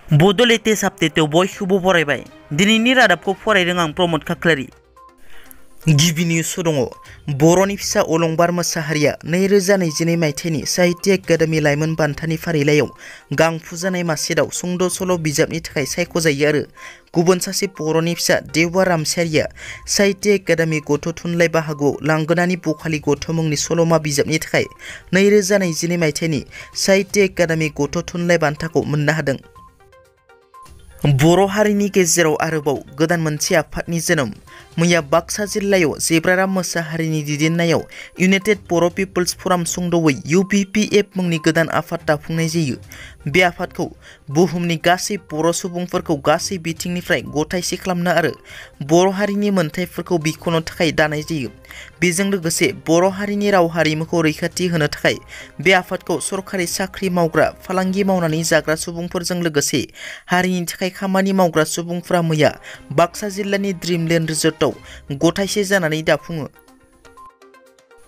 बड' लेटेस्ट आपडेटआव बयखौबो बरायबाय। दिनैनि रादाबखौ फरायदों आं प्रमद खाख्लारि। गिबि निउस दङ। बर'नि फिसा अलंबार मोसाहारिया 2022 मायथाइनि साहित्य एकाडेमि लाइमोन बान्थानि फारिलाइयाव गांफु जानाय मासे दाव सुंद' सल' बिजाबनि थाखाय सायख'जायो आरो गुबुन सासे बर'नि फिसा देवा रामसियारिया साहित्य एकाडेमि गथ' थुनलाइ बाहागोआव लांगोनानि बखालि गथ' मुंनि सल'मा बिजाबनि थाखाय 2022 मायथाइनि साहित्य एकाडेमि गथ' थुनलाइ बान्थाखौ मोननो हादों। बर' हारिनि गेजेराव आरोबाव गोदान मोनसे आफादनि जोनोम। मैया बाक्सा जिल्लायाव जेब्राराम मोसाहारिनि दैदेननायाव इउनाइटेड बर' पिपल्स फराम सुंद'यै BPF मुंनि गोदान आफाद दाफुंनाय जायो। बे आफादखौ बुहुमनि गासै बर' सुबुंफोरखौ गासै बिथिंनिफ्राय गथायसे खालामनो आरो बर' हारिनि मोनथायफोरखौ बिख'नो थाखाय दानाय जायो। बेजों लोगोसे बर' हारिनि राव हारिमुखौ रैखाथि होनो थाखाय बे आफादखौ सरखारि साख्रि मावग्रा, फालांगि मावनानै जाग्रा सुबुंफोरजों लोगोसे हारिनि थाखाय खामानि मावग्रा सुबुंफोरा मैया बाक्सा जिल्लानि ड्रिमलेन्ड रिजर्टआव गथायसे जानानै दाफुङो।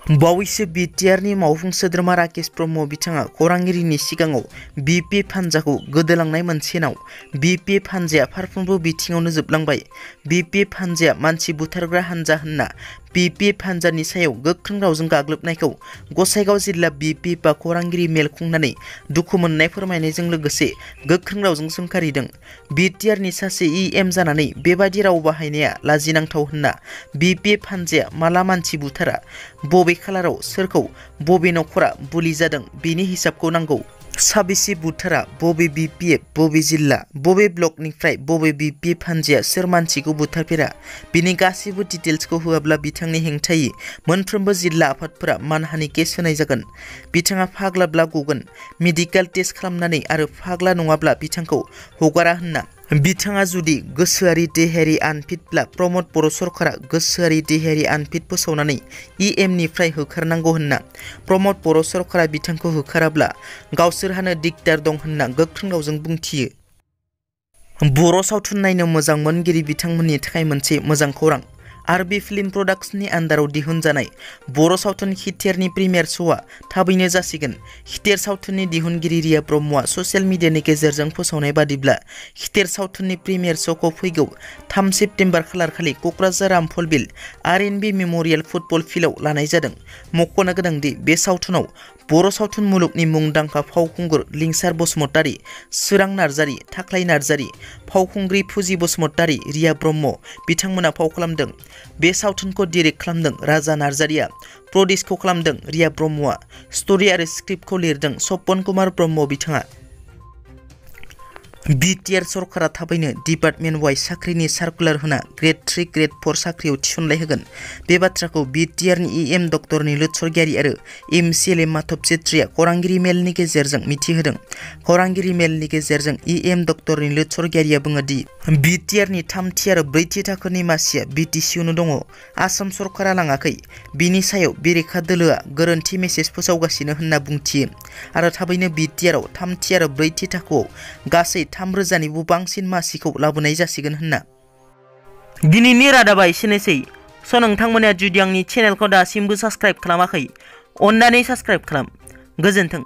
बावैसो BTRनि मावफुं सोद्रोमा राकेश ब्रह्म बिथाङा खौरांगिरिनि सिगाङाव BPF हान्जाखौ गोदोलांनाय मोनसे नाव। BPF हान्जाया फारफ्रोमबो बिथिङावनो जोबलांबाय। BPF हान्जाया मानसि बुथारग्रा हान्जा होनना BPF हान्जानि सायाव गोख्रों रावजों गाग्लोबनायखौ गसाइगाव जिल्ला BPFआ खौरांगिरि मेल खुंनानै दुखु मोननाय फोरमायनायजों लोगोसे गोख्रों रावजों सोंखारिदों। BTRनि सासे EM जानानै बेबादि राव बाहायनाया लाजिनांथाव होनना BPF हान्जाया माला मानसि बुथारा, बबे खालाराव सोरखौ, बबे नखरा बुलि जादों बेनि हिसाबखौ नांगौ। साबेसे बुथारा, बबे BPF, बबे जिल्ला, बबे ब्लकनिफ्राय बबे BPF हान्जाया सोर मानसिखौ बुथारफेरा, बेनि गासैबो डिटेल्सखौ होआब्ला बिथांनि हेंथायै मोनफ्रोमबो जिल्ला आफादफोरा मानहानि केस होनाय जागोन। बिथाङा फाग्लाब्ला गगोन। मेडिकेल टेस्ट खालामनानै आरो फाग्ला नङाब्ला बिथांखौ हगारा होनना। बिथाङा जुदि गोसोआरि देहायारि आनफिटब्ला प्रमद बर' सरकारा गोसोआरि देहायारि आनफिट फोसावनानै EMनिफ्राय होखारनांगौ होनना। प्रमद बर' सरकारा बिथांखौ होखाराब्ला गावसोरहानो दिगदार दं होनना गोख्रों रावजों बुंथियो। बर' सावथुन नायनो मोजां मोनगिरि बिथांमोननि थाखाय मोनसे मोजां खौरां। RB फिल्म प्रडाक्शननि आन्दाराव दिहुनजानाय बर' सावथुन खिथेरनि प्रिमियार श'आ थाबैनो जासिगोन। खिथेर सावथुननि दिहुनगिरि रिया ब्रह्मआ ससियेल मिडियानि गेजेरजों फोसावनाय बादिब्ला खिथेर सावथुननि प्रिमियार श'खौ फैगौ 3 सेप्तेम्बर खालारखालि क'क्राझार रामफलबिल RNB मेम'रियेल फुटबल फिल्डआव लानाय जादों। मख'नो गोनांदि बे सावथुनाव बर' सावथुन मुलुगनि मुंदांखा फावखुंगुर लिंसार बसुमतारी, सोरां नार्जारी, थाख्लाय नार्जारी, फावखुंग्रि फुजि बसुमतारी, रिया ब्रह्म बिथांमोना फाव खालामदों। बे सावथुनखौ डिरेक्ट खालामदों राजा नार्जारीआ, प्रडिउसखौ खालामदों रिया ब्रह्मआ, स्ट'रि आरो स्क्रिप्टखौ लिरदों सपन कुमार ब्रह्म बिथाङा। BTR सरकारा थाबैनो डिपार्टमेन्ट वाइज साख्रिनि सार्कुलार होना ग्रेड 3, ग्रेड 4 साख्रियाव थिसनलाय होगोन। बे बाथ्राखौ BTRनि EM डक्टर निलुत सरगियारि आरो MCLA माधब चेत्रीया खौरांगिरि मेलनि गेजेरजों मिथिहोदों। खौरांगिरि मेलनि गेजेरजों EM डक्टर निलुत सरगियारिया बुङो दि BTRनि 3थि आरो 4थि थाखोनि मासिया BTCआवनो दङ। आसाम सरकारा लाङाखै। बिनि सायाव बेरेखा दोलोआ गोरोन्थि मेसेज फोसावगासिनो होनना बुंथियो आरो थाबैनो BTRआव 3थि आरो 4थि थाखोआव गासै 3,000निबो बांसिन मासिखौ लाबोनाय जासिगोन होनना। दिनैनि रादाबा एसेनोसै। नोंथांमोना जुदि आंनि चेनेलखौ दासिमबो साबस्क्राइब खालामाखै, अन्नानै साबस्क्राइब खालाम। गोजोन्थों।